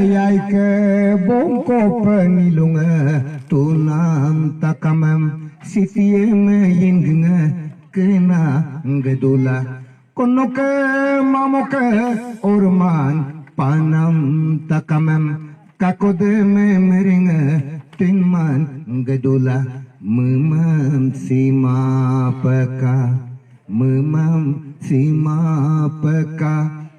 yai ke bongko pengilunga tunam takamam sitiem yingunga kena ngedula kono ke mamo ke orman panam takamam kakode meringa tinman ngedula memam sima peka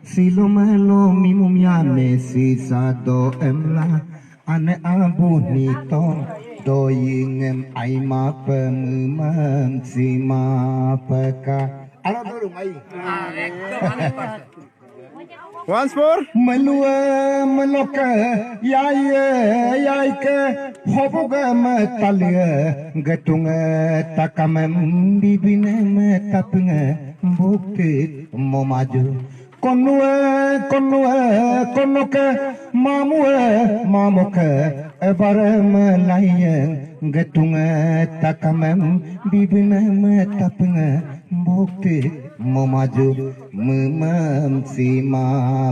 silomelo mimumyane si sado emla ane abu nito doyingem aima pememam sima peka ala dorong ai Once more. melua meloka yai ke hoboga matalia gatunga takamam bibine metapinga bukti momaju konuke mamuke ebarem layang gatunga takamam bibine metapinga bukti memaju memam simang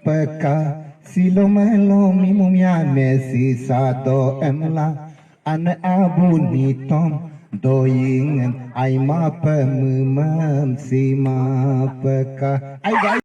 peka silomelo mimumyane si sado emla ane abu nitom doying aima pememam sima peka